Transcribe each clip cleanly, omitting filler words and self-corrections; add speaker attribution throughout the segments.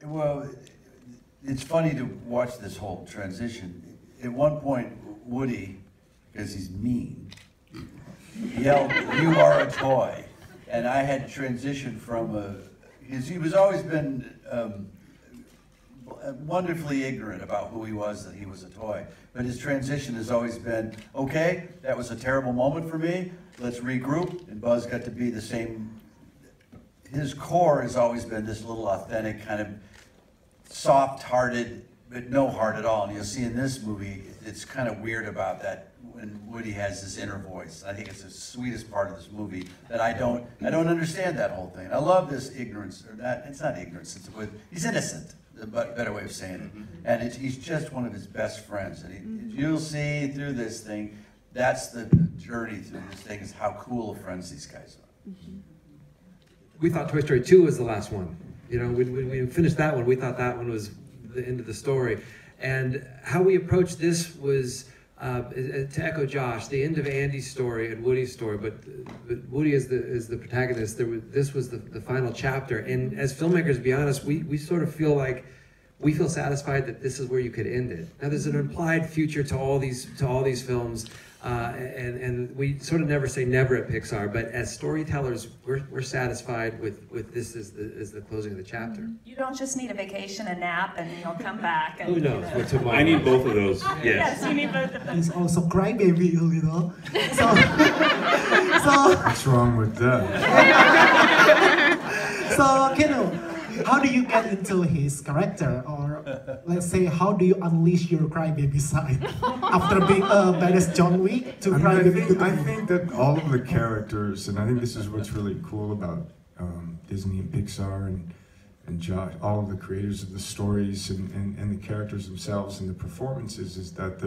Speaker 1: Well, it's funny to watch this whole transition. At one point, Woody, because he's mean, yelled, "You are a toy." And I had transitioned from he was always been wonderfully ignorant about who he was, that he was a toy. But his transition has always been, okay, that was a terrible moment for me, let's regroup. And Buzz got to be the same. His core has always been this little authentic, kind of soft-hearted, but no heart at all. And you'll see in this movie, it's kind of weird about that when Woody has this inner voice. I think it's the sweetest part of this movie that I don't understand that whole thing. I love this ignorance, or that, it's not ignorance, he's innocent, a better way of saying it. And he's just one of his best friends. And you'll see through this thing, that's the journey through this thing, is how cool of friends these guys are.
Speaker 2: We thought Toy Story 2 was the last one. You know, when we finished that one, we thought that one was the end of the story. And how we approached this was, to echo Josh, the end of Andy's story and Woody's story, but Woody is the protagonist. This was the final chapter. And as filmmakers, to be honest, we sort of feel like, we feel satisfied that this is where you could end it. Now there's an implied future to all these films, and we sort of never say never at Pixar, but as storytellers, we're satisfied with this as the closing of the chapter.
Speaker 3: You don't just need a vacation, a nap, and you'll come back. And,
Speaker 2: who knows what tomorrow.
Speaker 4: I need both of those. Yes.
Speaker 3: Yes, you need both of them.
Speaker 5: He's also crybaby, you know. So
Speaker 6: what's wrong with that?
Speaker 5: So Keanu, how do you get into his character, or let's say, how do you unleash your crybaby side after being badass John Wick to crybaby?
Speaker 6: I think that all of the characters, and I think this is what's really cool about Disney and Pixar and Josh, all of the creators of the stories and the characters themselves and the performances, is that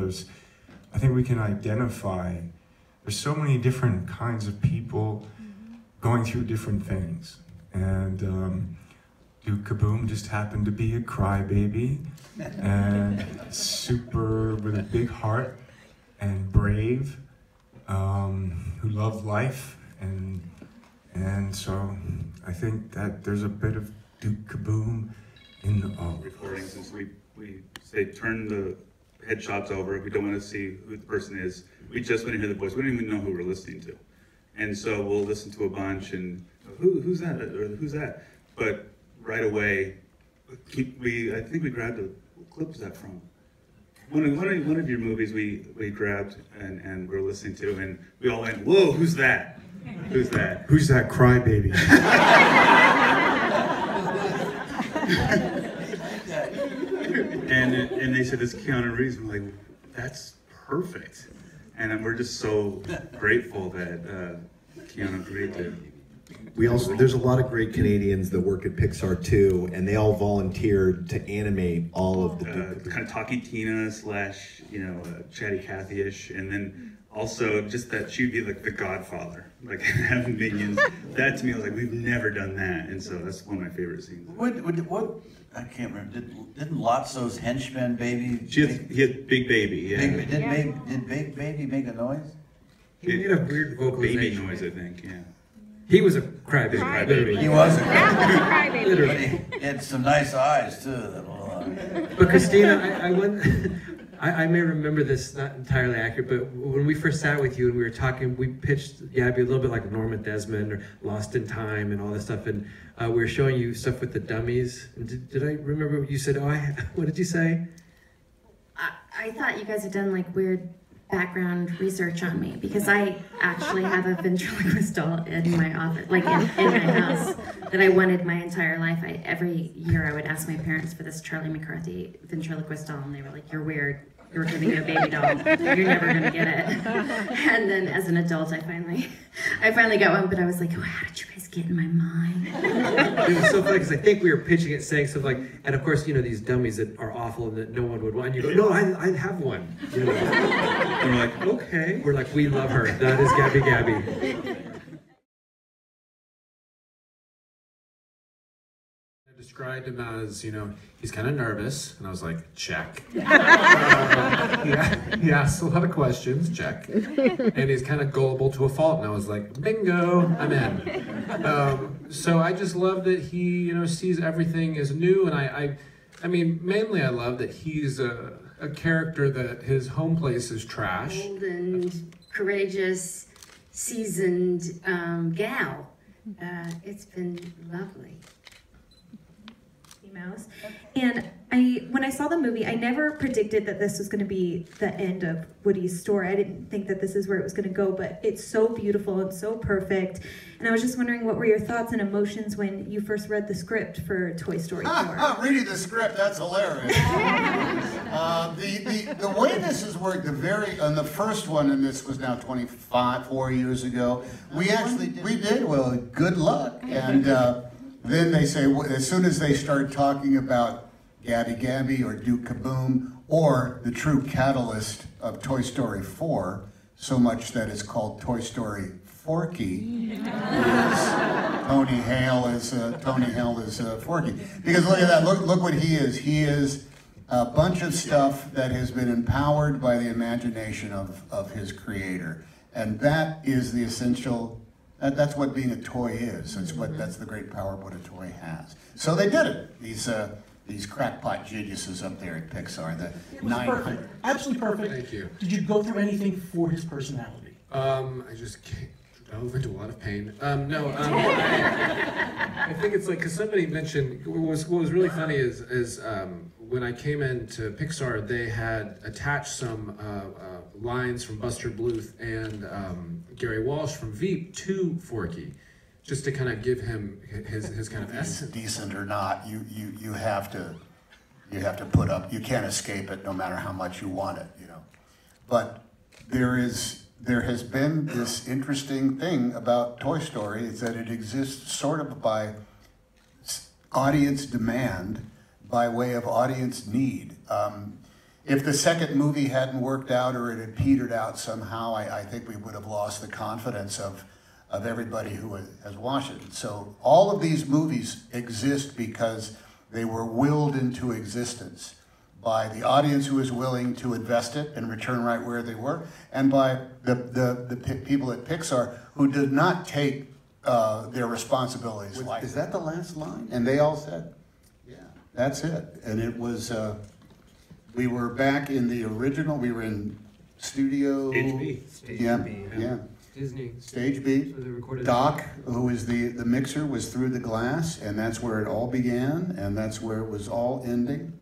Speaker 6: I think we can identify, there's so many different kinds of people going through different things. And Caboom just happened to be a crybaby and super with a big heart and brave, who loved life, and so I think that there's a bit of Duke Caboom in the
Speaker 4: recording, since we say turn the headshots over, we don't want to see who the person is. We just want to hear the voice. We don't even know who we're listening to, and so we'll listen to a bunch and who's that, or who's that, but right away, I think we grabbed what clip was that from? One of your movies we grabbed and we're listening to, and we all went, whoa, who's that? Who's that?
Speaker 6: Who's that crybaby?
Speaker 4: and they said, it's Keanu Reeves. We're like, that's perfect. And we're just so grateful that Keanu agreed to.
Speaker 7: There's a lot of great Canadians that work at Pixar too, and they all volunteered to animate all of the
Speaker 4: kind of Talkie Tina / Chatty Cathy-ish, and then also just that she'd be like the Godfather, like having minions. That to me, I was like, we've never done that, and so that's one of my favorite scenes.
Speaker 1: What I can't remember. Didn't Lotso's henchman baby?
Speaker 4: He had Big Baby. Yeah.
Speaker 1: Did Big Baby make a noise?
Speaker 2: He made a weird vocalization.
Speaker 4: Baby noise, I think. Yeah.
Speaker 2: He was a crybaby.
Speaker 1: He was a
Speaker 8: crybaby.
Speaker 2: Literally.
Speaker 1: He had some nice eyes too.
Speaker 2: But Christina, I may remember this not entirely accurate, but when we first sat with you and we were talking, we pitched Gabby a little bit like Norma Desmond or Lost in Time and all this stuff, and we were showing you stuff with the dummies. And did I remember what you said? What did you say?
Speaker 8: I thought you guys had done like weird background research on me, because I actually have a ventriloquist doll in my office, like in my house, that I wanted my entire life. Every year I would ask my parents for this Charlie McCarthy ventriloquist doll, and they were like, "You're weird. You're giving you a baby doll. You're never gonna get it." And then as an adult, I finally got one, but I was like, "Oh, how did you guys get in my mind?"
Speaker 2: It was so funny because I think we were pitching it, saying something like, and of course, these dummies that are awful and that no one would want. And you go, "No, I have one." And we're like, "Okay." We're like, "We love her. That is Gabby." described him as, he's kind of nervous, and I was like, check. He asks a lot of questions, check. And he's kind of gullible to a fault, and I was like, bingo, I'm in. So I just love that he, sees everything as new, and I mean, mainly I love that he's a character that his home place is trash.
Speaker 8: Bold and courageous, seasoned gal. It's been lovely.
Speaker 9: Mouse. And when I saw the movie, I never predicted that this was going to be the end of Woody's story. I didn't think that this is where it was going to go, but it's so beautiful and so perfect. And I was just wondering, what were your thoughts and emotions when you first read the script for Toy Story 4?
Speaker 10: Reading the script, that's hilarious. The way this has worked, on the first one, and this was now 4 years ago, we did, well, good luck. And then they say, as soon as they start talking about Gabby or do Caboom, or the true catalyst of Toy Story 4, so much that it's called Toy Story Forky, Tony Hale is Forky. Because look at that, look what he is. He is a bunch of stuff that has been empowered by the imagination of his creator. And that is the essential. That's what being a toy is. That's the great power of what a toy has. So they did it. These crackpot geniuses up there at Pixar.
Speaker 5: It was perfect. Absolutely perfect.
Speaker 2: Thank you.
Speaker 5: Did you go through anything for his personality?
Speaker 2: I just dove into a lot of pain. I think it's like, because somebody mentioned, what was really funny is when I came into Pixar, they had attached some lines from Buster Bluth and Gary Walsh from Veep to Forky, just to kind of give him his kind of essence.
Speaker 10: Decent or not, you have to put up. You can't escape it, no matter how much you want it, But there has been this interesting thing about Toy Story, is that it exists sort of by audience demand, by way of audience need. If the second movie hadn't worked out, or it had petered out somehow, I think we would have lost the confidence of everybody who has watched it. So all of these movies exist because they were willed into existence by the audience who was willing to invest it and return right where they were, and by the people at Pixar who did not take their responsibilities lightly. Is that the last line? And they all said, yeah, that's it. And it was, we were back in the original, we were in studio...
Speaker 4: Stage B.
Speaker 10: Yeah.
Speaker 2: Disney.
Speaker 10: Stage B.
Speaker 2: So they recorded
Speaker 10: Doc, who was the mixer, was through the glass, and that's where it all began, and that's where it was all ending.